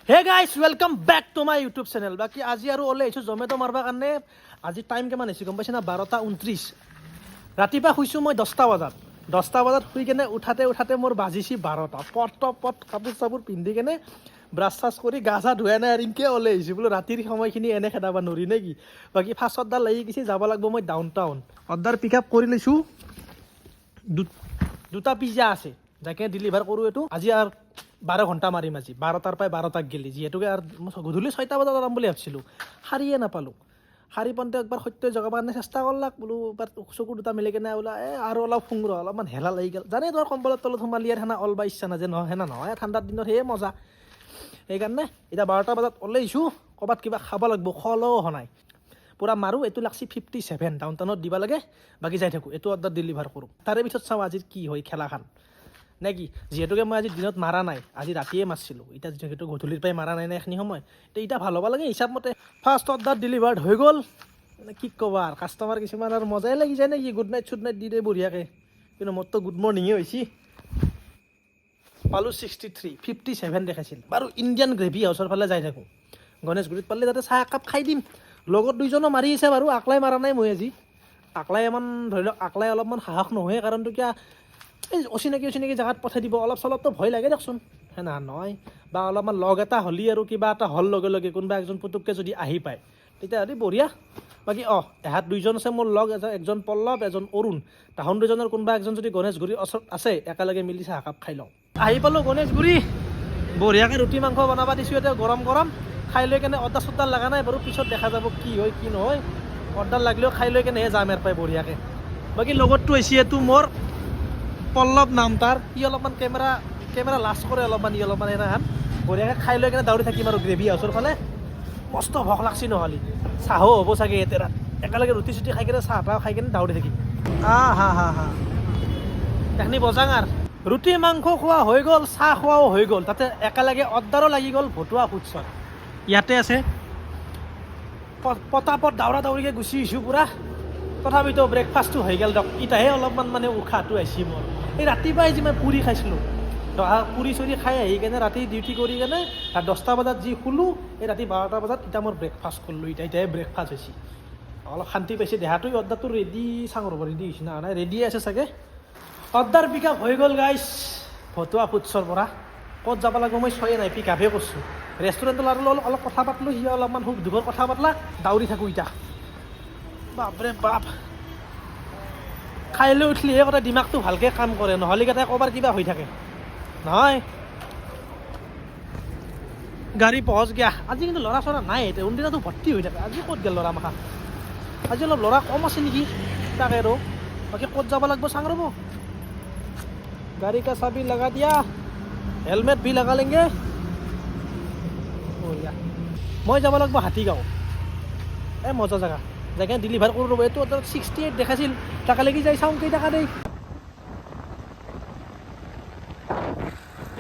হে guys welcome back to my YouTube channel. বাকী আজি আৰু ওলাই আহিছোঁ জমেট' মাৰিবৰ কাৰণে। আজি টাইম কিমান হৈছে গম পাইছে না? 12:29। ৰাতিপুৱা শুইছোঁ মই 10টা বজাত। 10টা বজাত শুই কেনে উঠাতে মোৰ বাজিছে 12টা। পট কাপোৰ চাপোৰ পিন্ধি কেনে ব্ৰাছ চাছ কৰি গা চা ধুৱাই নাই আৰু ইনকে ওলাই আহিছোঁ। বোলো ৰাতিৰ সময়খিনি এনে খেদাব নোৱাৰি নে কি। বাকী ফাৰ্ষ্ট অৰ্ডাৰ লাগি গৈছে, যাব লাগিব মই ডাউন টাউন। অৰ্ডাৰ পিক আপ কৰি লৈছোঁ। দুটা পিজ্জা আছে যাকে ডেলিভাৰ কৰোঁ। এইটো আজি আৰু 12 ঘণ্টা মাৰিম আজি। 12টাৰ পৰা 12টাক গেলি যিহেতুকে আৰু গধূলি 6টা বজাত ওলাম বুলি ভাবিছিলোঁ, শাৰীয়ে নাপালোঁ। শাৰী পাওঁতে একবাৰ সত্য জগাব কাৰণে চেষ্টা কৰলাক। বোলো এবাৰ চকু দুটা মিলি কেনে বোলা আৰু অলপ শুংৰ অলপমান হেলা লাগি গ'ল। জানে তোৰ কম্বলৰ তলত সোমালি আৰু সেনা অলবা ইচ্ছা নাযায় নহয়, সেনা নহয় ঠাণ্ডাৰ দিনত সেয়ে মজা। সেইকাৰণে এতিয়া 12টা বজাত ওলাইছোঁ, ক'ৰবাত কিবা খাব লাগিব, খোৱাও হোৱা নাই। পূৰা মাৰোঁ। এইটো লাগছি 57 ডাউন টাউনত দিব লাগে। বাকী যাই থাকোঁ, এইটো অৰ্ডাৰ ডেলিভাৰ কৰোঁ। তাৰে পিছত চাওঁ আজিৰ কি হয় খেলাখান নে কি। যিহেতুকে মই আজি দিনত মাৰা নাই, আজি ৰাতিয়ে মাৰিছিলোঁ। এতিয়া যিহেতু গধূলিৰ পৰাই মাৰা নাই এইখিনি সময়, এতিয়া ভাল হ'ব লাগে হিচাপমতে। ফাৰ্ষ্ট অৰ্ডাৰ ডেলিভাৰ্ড হৈ গ'ল। মানে কি ক'বা আৰু কাষ্টমাৰ কিছুমান আৰু মজাই লাগি যায় নেকি, গুড নাইট চুড নাইট দি দিয়ে বঢ়িয়াকৈ। কিন্তু মোৰতো গুড মৰ্ণিঙে হৈছে। পালোঁ 63, 57 দেখাইছিল। বাৰু ইণ্ডিয়ান গ্ৰেভি হাউচৰ ফালে যাই থাকোঁ। গণেশগুৰিত পালে তাতে চাহ একাপ খাই দিম। লগত দুইজনো মাৰি আছে বাৰু, আকলাই মাৰা নাই মই আজি। আকলাই ইমান ধৰি লওক আকলাই অলপমান সাহস নহয়, কাৰণটো কিয় এই অচিনাকি জেগাত পঠাই দিব, অলপ চলপতো ভয় লাগে দিয়কচোন, সেনা নহয়। বা অলপমান লগ এটা হ'লি আৰু কিবা এটা হ'ল লগে লগে কোনোবা একজন পুতুককৈ যদি আহি পায় তেতিয়াহ'লে বঢ়িয়া। বাকী এহাত দুইজন আছে মোৰ লগ, একজন পল্লৱ এজন অৰুণ। তাহোন দুজনৰ কোনোবা একজন যদি গণেশগুৰিৰ ওচৰত আছে, একেলগে মিলি চাহ একাপ খাই লওঁ। আহি পালোঁ গণেশগুৰি, বঢ়িয়াকৈ ৰুটি মাংস বনাব দিছোঁ। এতিয়া গৰম খাই লৈ কেনে অৰ্ডাৰ চৰ্ডাৰ লগা নাই বাৰু, পিছত দেখা যাব কি হয় কি নহয়। অৰ্ডাৰ লাগিলেও খাই লৈ কেনেহে যাম ইয়াৰ পৰাই বঢ়িয়াকৈ। বাকী লগতটো হৈছে এইটো মোৰ পল্লৱ নাম তাৰ। সি অলপমান কেমেৰা লাজ কৰে অলপমান, এনাহান বঢ়িয়াকৈ খাই লৈ কেনে দাউৰি থাকিম আৰু গ্ৰেভি হাউচৰ ফালে। মস্ত ভোক লাগছি নহ'লে, চাহো হ'ব চাগে ইয়াতে ৰাত। একেলগে ৰুটি চুটি খাই কেনে চাহ তাহ খাই কেনে দাউৰি থাকিম। হা এইখিনি বজাঙাৰ ৰুটি মাংস খোৱা হৈ গ'ল, চাহ খোৱাও হৈ গ'ল, তাতে একেলগে অৰ্ডাৰো লাগি গ'ল ভতুৱা ফুডছত। ইয়াতে আছে পটাপট দাউৰিকৈ গুচি আহিছোঁ পূৰা। তথাপিতো ব্ৰেকফাষ্টটো হৈ গ'ল দিয়ক। ইতাহে অলপমান মানে উশাহটো আহিছে মোৰ। এই ৰাতিপুৱাই যি মই পুৰি খাইছিলোঁ, পুৰি চুৰি খাই আহি কেনে ৰাতি ডিউটি কৰি কেনে 10টা বজাত যি শুলোঁ, এই ৰাতি 12টা বজাত এতিয়া মোৰ ব্ৰেকফাষ্ট কৰিলোঁ। এতিয়াহে ব্ৰেকফাষ্ট হৈছে, অলপ শান্তি পাইছে দেহাটো। অৰ্ডাৰটো ৰেডি চাওঁ ৰ'ব, ৰেডি হৈছে না নাই, ৰেডিয়ে আছে চাগে। অৰ্ডাৰ পিক আপ হৈ গ'ল গাইছ ভতুৱা ফুডছৰ পৰা। ক'ত যাব লাগিব মই চোৱাই নাই, পিক আপহে কৰিছোঁ। ৰেষ্টুৰেণ্টৰ আৰু অলপ কথা পাতলোঁ, সি অলপমান সুখ দুখৰ কথা পাতলা, দাউৰি থাকোঁ এতিয়া। বাপৰে বাপ, খাই লৈ উঠিলেহে কথা দিমাগটো ভালকৈ কাম কৰে, নহ'লে কেইটা ক'ৰবাৰ কিবা হৈ থাকে নহয়। গাড়ী পহচ গিয়া। আজি কিন্তু ল'ৰা চৰা নাই, এতিয়া কোনদিনাটো ভৰ্তি হৈ থাকে। আজি ক'ত গ'ল ল'ৰা মাখা? আজি অলপ ল'ৰা কম আছে নেকি তাকে আৰু। বাকী ক'ত যাব লাগিব চাং ৰ'ব। গাড়ী কা চাবি লগা দিয়া, হেলমেট ভি লগা লেংগে। বঢ়িয়া। মই যাব লাগিব হাতীগাঁও, মজা জেগা। জেগা ডেলিভাৰ কৰোঁ ৰ'ব। এইটো 68 দেখাইছিল, টাকা লাগি যাই চাওঁ কেইটকা দেই।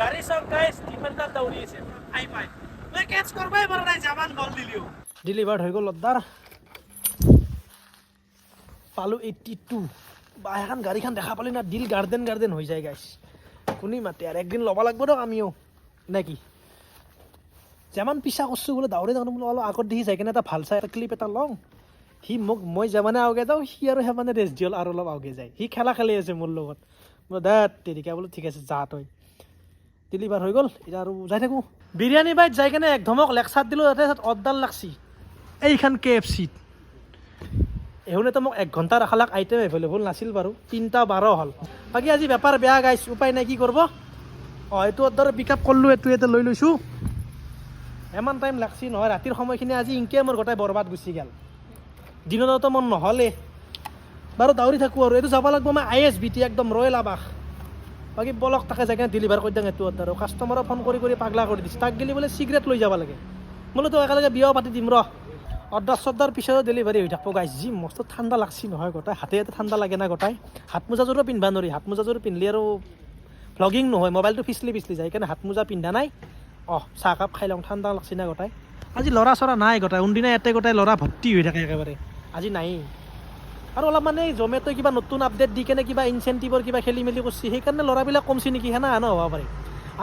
গাড়ী চাওক গাইছ, ডিফেণ্ডাৰ দৌৰি আছে পাই মই কেচ কৰিবই পৰা নাই, জামান বল দিলিও। ডেলিভাৰ হৈ গ'ল অৰ্ডাৰ, পালোঁ 82। বা এখন গাড়ীখন দেখা পালি না, দিল গাৰ্ডেন হৈ যায় গাইছ। শুনি মাতে আৰু একদিন ল'ব লাগিব দিয়ক আমিও নে কি। যিমান পিছা কৰিছোঁ বোলে দাউৰি যাওঁ বোলো, অলপ আগত দেখি যাই কিনে এটা ভাল চাই এটা ক্লিপ এটা লওঁ। সি মই যিমানে আগে যাওঁ, সি আৰু সিমানে ৰেষ্ট দিয়ল আৰু অলপ আগে যায়। সি খেলা খেলি আছে মোৰ লগত। বোলো দেত তেৰিকা বোলো ঠিক আছে যা তই। ডেলিভাৰ হৈ গ'ল, এতিয়া আৰু যাই থাকোঁ। বিৰিয়ানী বাইত যাই কেনে এক ধমক লেকচাৰ দিলোঁ। তাতে অৰ্ডাৰ লাগছি এইখন KFCত। এখনেতো মোক 1 ঘণ্টা ৰাখালাক, আইটেম এভেইলেবল নাছিল বাৰু। 3:12 হ'ল। বাকী আজি বেপাৰ বেয়া গাইছ, উপায় নাই কি কৰিব। এইটো অৰ্ডাৰ পিক আপ কৰিলোঁ, এইটো ইয়াতে লৈ লৈছোঁ। ইমান টাইম লাগছি নহয়, ৰাতিৰ সময়খিনি আজি ইনকে মোৰ গোটেই বৰবাদ গুচি গ'ল। দিনতো মন নহ'লে বাৰু দাউৰি থাকোঁ আৰু। এইটো যাব লাগিব মই ISBT একদম ৰয়েল আৱাস। বাকী বলক তাকে জেগা ডেলিভাৰ কৰি দিওঁ এইটো অৰ্ডাৰ। কাষ্টমাৰক ফোন কৰি পাগলা কৰি দিছে। তাক গেলি বোলে চিগাৰেট লৈ যাব লাগে। বোলো একেলগে বিয়াও পাতি দিম ৰ। অৰ্ডাৰ চৰ্ডাৰ পিছতো ডেলিভাৰী হৈ থাকিব গাইছ। যি মস্ত ঠাণ্ডা লাগছি নহয়, গোটাই হাতে ঠাণ্ডা লাগে না গোটাই। হাত মোজাযোৰো পিন্ধিব নোৱাৰি, হাত মোজাযোৰ পিন্ধিলে আৰু ভ্লগিং নহয়, মোবাইলটো পিছলি যায়। সেইকাৰণে হাত মোজা পিন্ধা নাই। চাহ কাপ খাই লওঁ, ঠাণ্ডা লাগছি না গোটাই। আজি ল'ৰা চৰা নাই গোটাই, কোনদিনা ইয়াতে গোটাই ল'ৰা ভৰ্তি হৈ থাকে একেবাৰে। আজি নাই আৰু অলপ মানে জমেট'ই কিবা নতুন আপডেট দি কেনে কিবা ইনচেণ্টিভৰ কিবা খেলি মেলি কৰিছে, সেইকাৰণে ল'ৰাবিলাক কমছি নেকি, সেনা হ'ব পাৰে।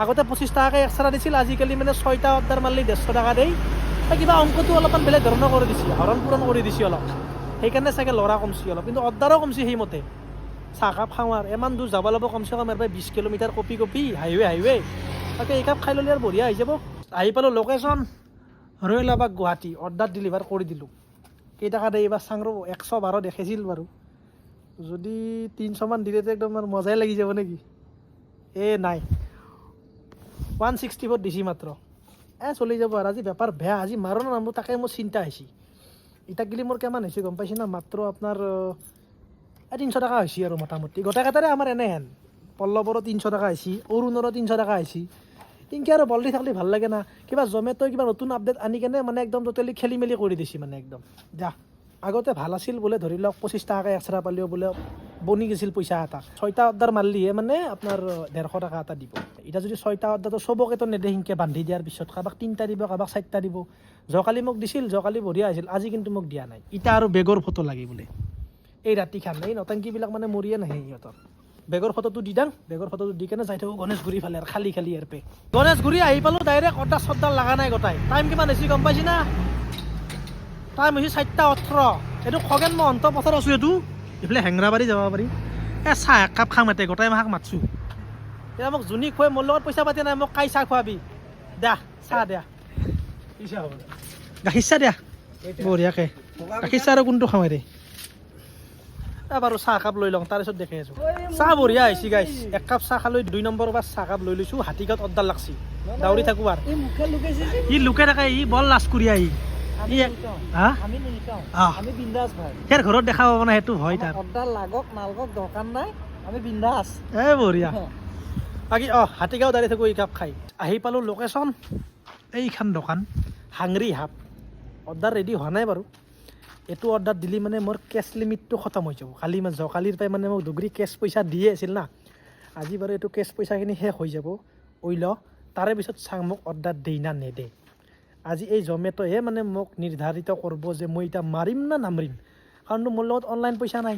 আগতে 25 টাকাকৈ এক্সট্ৰা দিছিল, আজিকালি মানে 6টা অৰ্ডাৰ মাৰিলে 150 টকা দেই। কিবা অংকটো অলপমান বেলেগ ধৰণৰ কৰি দিছে, হৰণ পূৰণ কৰি দিছে অলপ, সেইকাৰণে চাগে ল'ৰা কমছি অলপ, কিন্তু অৰ্ডাৰো কমছি সেইমতে। চাহকাপ খাওঁ আৰু ইমান দূৰ যাব লাগিব কমচে কম এবাৰ 20 কিলোমিটাৰ কপি হাইৱে তাকে এই কাপ খাই ল'লে আৰু বঢ়িয়া হৈ যাব। আহি পালোঁ লোকেশ্যন ৰৈলাবাগ গুৱাহাটী, অৰ্ডাৰ ডেলিভাৰ কৰি দিলোঁ। কেইটকা দিয়ে এইবাৰ চাং ৰ'ব, 112 দেখাইছিল বাৰু, যদি 300 মান দিলেতো একদম আৰু মজাই লাগি যাব নেকি। নাই 164 দিছি মাত্ৰ, চলি যাব আৰু। আজি বেপাৰ বেয়া, আজি মাৰো না নামো তাকে মোৰ চিন্তা হৈছে। ইটাক গিলি মোৰ কিমান হৈছে গম পাইছে না, মাত্ৰ আপোনাৰ 300 টকা হৈছে আৰু মোটামুটি গোটেইকেইটাৰে আমাৰ এনেহেন। পল্লৱৰো 300 টকা হৈছে, অৰুণৰো 300 টকা হৈছে। ইনকে আৰু বলদি থাকলি ভাল লাগে না। কিবা জমেট'ই কিবা নতুন আপডেট আনি কেনে মানে একদম টোটেলি খেলি মেলি কৰি দিছে মানে একদম। যা আগতে ভাল আছিল বোলে, ধৰি লওক 25 টাকাকৈ এক্সট্ৰা পালেও বোলে বনি গৈছিল পইচা এটা। 6টা অৰ্ডাৰ মাৰিলেহে মানে আপোনাৰ 150 টকা এটা দিব। এতিয়া যদি 6টা অৰ্ডাৰটো চবকেতো নেদে, সিনকে বান্ধি দিয়াৰ পিছত কাৰোবাক 3টা দিব, কাৰোবাক 4টা দিব। যোৱাকালি মোক দিছিল, যোৱাকালি বঢ়িয়া হৈছিল, আজি কিন্তু মোক দিয়া নাই। এতিয়া আৰু বেগৰ ফটো লাগে বোলে, এই ৰাতি খান এই নটাংকিবিলাক মানে মৰিয়ে নাহে সিহঁতৰ। বেগৰ ফটোটো দি দাং, বেগৰ ফটোটো দি কেনে যাই থাকোঁ গণেশগুৰি ফালে আৰু খালী ইয়াৰ পে। গণেশগুৰি আহি পালোঁ ডাইৰেক্ট, অৰ্ডাৰ চৰ্ডাৰ লগা নাই গোটাই। টাইম কিমান হৈছে গম পাইছি না? টাইম হৈছে 4:18। এইটো খগেন মহন্ত পথত আছোঁ, এইফালে হেংৰাবাৰী যাব পাৰি। চাহ একাপ খাম এতে, গোটাই মাহাক মাতছোঁ। এতিয়া মোক যোনী খুৱাই, মোৰ লগত পইচা পাতি নাই, মোক কাই চাহ খুৱাবি, দিয়া চাহ দিয়া, গাখীৰ চাহ দিয়া বঢ়িয়াকৈ। গাখীৰ চাহ আৰু কোনটো খাওঁ দে বাৰু, চাহ একাপ লৈ লওঁ তাৰপিছত দেখাই আছোঁ। চাহ বঢ়িয়া হৈছে গাইছ, 1 কাপ চাহ খালৈ 2 নম্বৰ বা চাহ কাপ লৈ লৈছোঁ। হাতীগাঁৱত অৰ্ডাৰ লাগছি, দাউৰি থাকোঁ আৰু ই লুকাই থাকে, ই বৰ লাজ কৰি আহি ইয়াৰ ঘৰত দেখা পাব না, সেইটো হয় তাৰ। অৰ্ডাৰ লাগক নালগক দৰকাৰ নাই, আমি বিন্দাছ। বঢ়িয়া। বাকী হাতীগাঁও দাঁড়িয়ে থাকোঁ এই কাপ খাই। আহি পালোঁ লোকেশ্যন, এইখন দোকান হাংৰি হাব। অৰ্ডাৰ ৰেডি হোৱা নাই বাৰু, এইটো অৰ্ডাৰ দিলে মানে মোৰ কেছ লিমিটটো খতম হৈ যাব। কালি যোৱাকালিৰ পৰাই মানে মোক দুগুৰি কেছ পইচা দিয়ে আছিল না, আজি বাৰু এইটো কেছ পইচাখিনি শেষ হৈ যাব ল। তাৰে পিছত চাং মোক অৰ্ডাৰ দেই না নেদে। আজি এই জমেট'হে মানে মোক নিৰ্ধাৰিত কৰিব যে মই এতিয়া মাৰিম না নামাৰিম, কাৰণ মোৰ লগত অনলাইন পইচা নাই,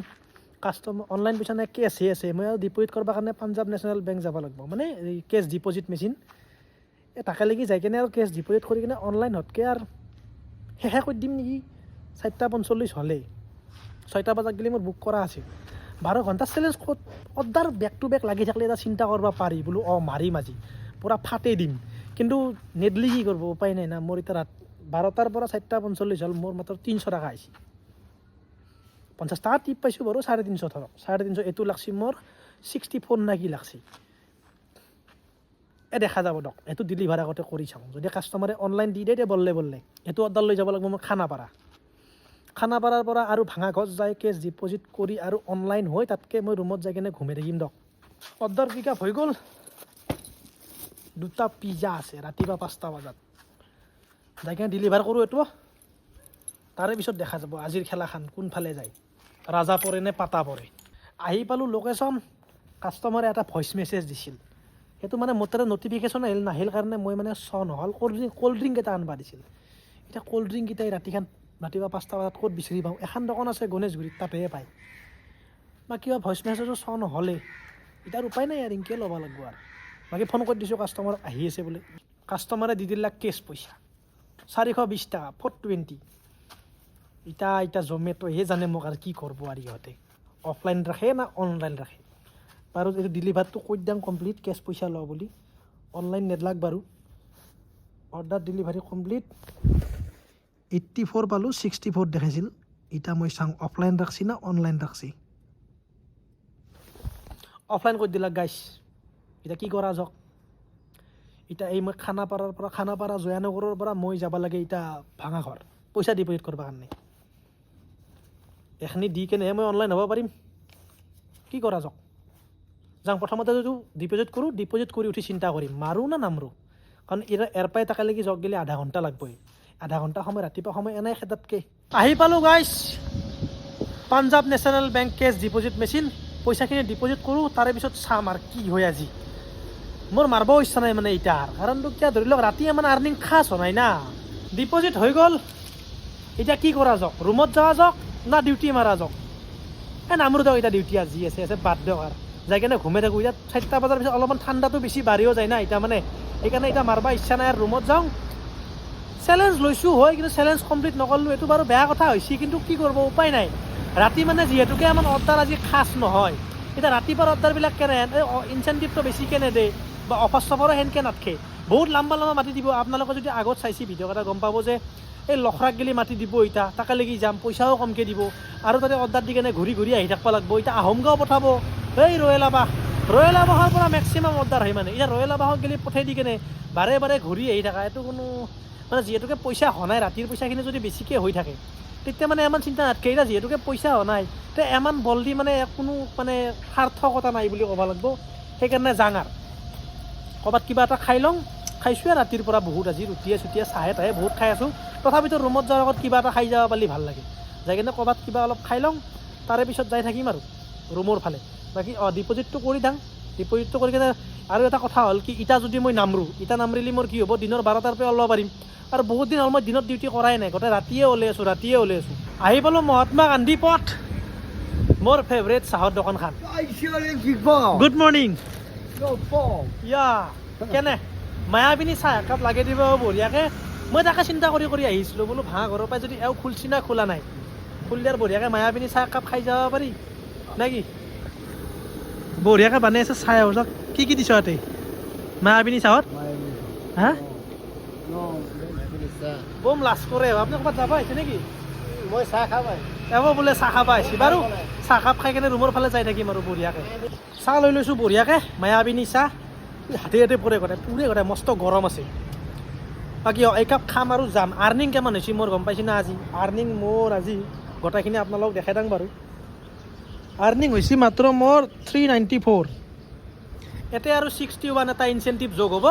অনলাইন পইচা নাই, কেছহে আছে। মই আৰু ডিপ'জিট কৰিবৰ কাৰণে পাঞ্জাৱ নেশ্যনেল বেংক যাব লাগিব, মানে এই কেছ ডিপ'জিট মেচিন। তাকে লাগি যাই কিনে আৰু কেছ ডিপ'জিট কৰি কিনে অনলাইন হতকৈ আৰু শেষে কৰি দিম নেকি। 4:45 হ'লেই, 6টা বজাত গ'লে মোৰ বুক কৰা আছিল। 12 ঘণ্টা চেলেঞ্জ ক'ত অৰ্ডাৰ বেক টু বেক লাগি থাকিলে এটা চিন্তা কৰিব পাৰি, বোলো মাৰিম আজি পূৰা ফাটেই দিম, কিন্তু নেদলি কি কৰিব, উপায় নাই না। মোৰ এতিয়া 12টাৰ পৰা 4:45 হ'ল, মোৰ মাত্ৰ 300 টকা আহিছে। 50 টকা টিপ পাইছোঁ বাৰু, 350 ধৰক, 350 এইটো লাগছি মোৰ 64 নে কি লাগছি। দেখা যাব দক, এইটো ডেলিভাৰ আগতে কৰি চাওঁ। যদি কাষ্টমাৰে অনলাইন দি দিয়ে বললে এইটো অৰ্ডাৰ লৈ যাব লাগিব মোৰ খানাপাৰাৰ পৰা আৰু ভাঙাগছ যাই কেছ ডিপ'জিট কৰি আৰু অনলাইন হৈ তাতকৈ মই ৰুমত যাই কিনে ঘুমাই থাকিম দক। অৰ্ডাৰ পিক আপ হৈ গ'ল, 2টা পিজ্জা আছে ৰাতিপুৱা 5টা বজাত, যাই কিনে ডেলিভাৰ কৰোঁ এইটো। তাৰে পিছত দেখা যাব আজিৰ খেলাখন কোনফালে যায়, ৰাজা পৰে নে পাতা পৰে। আহি পালোঁ লোকেশ্যন, কাষ্টমাৰে এটা ভইচ মেছেজ দিছিল, সেইটো মানে মোৰ তাতে নটিফিকেশ্যন নাহিল কাৰণে মই মানে নহ'ল। ক'ল্ড ড্ৰিংক এটা আনিব দিছিল। এতিয়া ক'ল্ড ড্ৰিংক কেইটাই ৰাতিপুৱা 5টা বজাত ক'ত বিচাৰি পাওঁ। এখন দোকান আছে গণেশগুৰিত, তাতেহে পায়। বা কিবা ভইচ মেছেজো নহ'লে এতিয়া উপায় নাই আৰু ইনকে ল'ব লাগিব আৰু। বাকী ফোন কৰি দিছোঁ কাষ্টমাৰক, আহি আছে বোলে। কাষ্টমাৰে দি দিলাক কেছ পইচা 420 টকা 420। এতিয়া জমেট'হে জানে মোক আৰু কি কৰিব আৰু ইহঁতে, অফলাইন ৰাখে না অনলাইন ৰাখে বাৰু। এইটো ডেলিভাৰটো কৈ দিম কমপ্লিট, কেছ পইচা লওঁ বুলি, অনলাইন নেদলাক বাৰু। অৰ্ডাৰ ডেলিভাৰী কমপ্লিট, 84 পালোঁ, 64 দেখাইছিল। এতিয়া মই চাওঁ অফলাইন ৰাখছি না অনলাইন ৰাখছি। অফলাইন কৰি দিলাক গাইছ। এতিয়া কি কৰা যাওক, এতিয়া এই মই খানাপাৰা জয়ানগৰৰ পৰা মই যাব লাগে এতিয়া ভাঙাঘৰ পইচা ডিপ'জিট কৰিব কাৰণে। এইখিনি দি কেনেহে মই অনলাইন হ'ব পাৰিম। কি কৰা যাওক, যাওঁ প্ৰথমতে যদি ডিপ'জিট কৰোঁ, ডিপ'জিট কৰি উঠি চিন্তা কৰিম মাৰোঁ না নামৰোঁ, কাৰণ ইয়াৰ পৰাই তাকে লাগি যাওক গ'লে আধা ঘণ্টা লাগবই। আধা ঘণ্টা সময় ৰাতিপুৱা সময় এনেই খেদাতকৈ। আহি পালোঁ guys, Punjab national bank cash deposit machine. পইচাখিনি ডিপ'জিট কৰোঁ, তাৰে পিছত চাম আৰু কি হয় আজি। মোৰ মাৰিব ইচ্ছা নাই মানে এতিয়া, কাৰণটো কিয় ধৰি লওক ৰাতি মানে আৰ্নিং খাছ হোৱা নাই না। ডিপ'জিট হৈ গ'ল, এতিয়া কি কৰা যাওক, ৰুমত যোৱা যাওক না ডিউটি মাৰা যাওক। নামৰো দিয়ক, এতিয়া ডিউটি আজি আছে বাদ দিয়ক আৰু যাই কেনে ঘুমাই থাকোঁ। এতিয়া 4টা বজাৰ পিছত অলপমান ঠাণ্ডাটো বেছি বাঢ়িও যায় না এতিয়া মানে, সেইকাৰণে এতিয়া মাৰবা ইচ্ছা নাই আৰু ৰুমত যাওঁ। চেলেঞ্জ লৈছোঁ হয়, কিন্তু চেলেঞ্জ কমপ্লিট নকৰিলোঁ, এইটো বাৰু বেয়া কথা হৈছে, কিন্তু কি কৰিব উপায় নাই। ৰাতি মানে যিহেতুকে আমাৰ অৰ্ডাৰ আজি খাচ নহয়, এতিয়া ৰাতিপুৱাৰ অৰ্ডাৰবিলাক কেনে ইনচেণ্টিভটো বেছি কেনে দিয়ে বা অফাৰ চফাৰো সেনেকৈ নাথাকে, বহুত লম্বা লম্বা মাতি দিব। আপোনালোকে যদি আগত চাইছে ভিডিঅ' এটা গম পাব যে এই লখৰাক গেলি মাতি দিব, এতিয়া তাকে লাগি যাম, পইচাও কমকৈ দিব আৰু তাতে অৰ্ডাৰ দি কেনে ঘূৰি ঘূৰি আহি থাকিব লাগিব। এতিয়া আহোমগাঁও পঠাব, এই ৰয়েল আৱাসৰ পৰা মেক্সিমাম অৰ্ডাৰ হয় মানে, এতিয়া ৰয়েল আৱাসক গেলি পঠাই দি কেনে বাৰে বাৰে ঘূৰি আহি থকা, এইটো কোনো মানে যিহেতুকে পইচা হোৱা নাই, ৰাতিৰ পইচাখিনি যদি বেছিকৈ হৈ থাকে তেতিয়া মানে ইমান চিন্তা নাথাকে। এতিয়া যিহেতুকে পইচা হোৱা নাই, তে ইমান বলদি মানে কোনো মানে সাৰ্থকতা নাই বুলি ক'ব লাগিব। সেইকাৰণে জাঙাৰ ক'ৰবাত কিবা এটা খাই লওঁ, খাইছোঁৱে ৰাতিৰ পৰা বহুত, আজি ৰুটিয়ে চুটিয়ে চাহে তাহে বহুত খাই আছোঁ। তথাপিতো ৰুমত যোৱাৰ আগত কিবা এটা খাই যাব পাৰিলে ভাল লাগে, যাই কিনে ক'ৰবাত কিবা অলপ খাই লওঁ, তাৰে পিছত যাই থাকিম আৰু ৰুমৰ ফালে। বাকী ডিপ'জিটটো কৰি থাং, ডিপ'জিটটো কৰি কিনে আৰু এটা কথা হ'ল কি, ইটা যদি মই নামৰোঁ, ইটা নামৰিলে মোৰ কি হ'ব, দিনৰ 12টাৰ পৰা ওলাব পাৰিম। আৰু বহুত দিন হ'ল মই দিনত ডিউটি কৰাই নাই, গোটেই ৰাতিয়ে ওলাই আছোঁ। আহি পালোঁ মহাত্মা গান্ধী পথ, মোৰ ফেভৰেট চাহৰ দোকানখন। Good morning. ইয়া কেনে মায়াবিনী চাহ একাপ লাগে দিব বঢ়িয়াকৈ। মই তাকে চিন্তা কৰি কৰি আহিছিলোঁ, বোলো ভাঁ ঘৰৰ পৰা যদি এওঁ খুলছি না খোলা নাই, খুলিলে আৰু বঢ়িয়াকৈ মায়াবিনী চাহ একাপ খাই যাব পাৰি নে কি। বঢ়িয়াকৈ বনাই আছে চাহ, চাওক কি কি দিছ ইয়াতে মায়াবিনী চাহত। হা বম লাজ কৰে, আপুনি ক'ৰবাত যাব আহিছে নেকি? মই চাহ খাবাই এওঁ বোলে চাহ খাব আহিছে, বাৰু চাহ কাপ খাই কেনে ৰুমৰ ফালে যাই থাকিম আৰু বঢ়িয়াকৈ। চাহ লৈ লৈছোঁ বঢ়িয়াকৈ, মায়াবিনী চাহ, হাতে হাতে পৰে গোটেই মস্ত গৰম আছে। বাকী একাপ খাম আৰু যাম। আৰ্নিং কিমান হৈছে মোৰ গম পাইছে না আজি? আৰ্নিং মোৰ আজি গোটেইখিনি আপোনালোকক দেখাই দিম বাৰু। আৰ্নিং হৈছে মাত্ৰ মোৰ 394। ইয়াতে আৰু 61 এটা ইনচেণ্টিভ যোগ হ'ব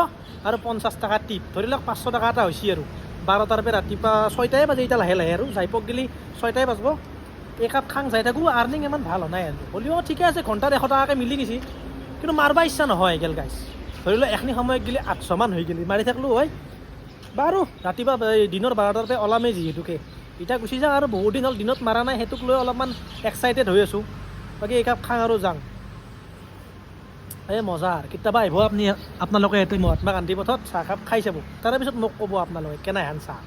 আৰু 50 টকা টিপ, ধৰি লওক 500 টকা এটা হৈছে আৰু 12টাৰ পৰা ৰাতিপুৱা 6টাই বাজে। এতিয়া লাহে লাহে আৰু যাই পক গেলি 6টাই বাজব। একাপ খাং যাই থাকোঁ, আৰ্নিং ইমান ভাল হোৱা নাই আৰু হ'লেও ঠিকে আছে, ঘণ্টাত 100 টকাকৈ মিলি গৈছে, কিন্তু মাৰবা ইচ্ছা নহয় গেল গাইছ। ধৰি লওক এখিনি সময়ত গেলি 800 মান হৈ গেলি মাৰি থাকলোঁ হয় বাৰু। ৰাতিপুৱা দিনৰ 12টাৰ পৰা ওলামেই যিহেতুকে, এতিয়া গুচি যাওঁ আৰু বহুত দিন হ'ল দিনত মাৰা নাই, সেইটোক লৈ অলপমান এক্সাইটেড হৈ আছোঁ। বাকী একাপ খাং আৰু যাওঁ। এই মজা আৰু কেতিয়াবা আহিব আপোনালোকে ইয়াতে মহাত্মা গান্ধী পথত চাহ কাপ খাই চাব, তাৰে পিছত মোক ক'ব আপোনালোকে কেনেহেন চাহ।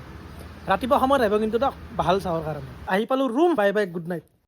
ৰাতিপুৱা সময়ত আহিব কিন্তু দিয়ক, ভাল চাহৰ কাৰণে। আহি পালোঁ room, bye bye, good night.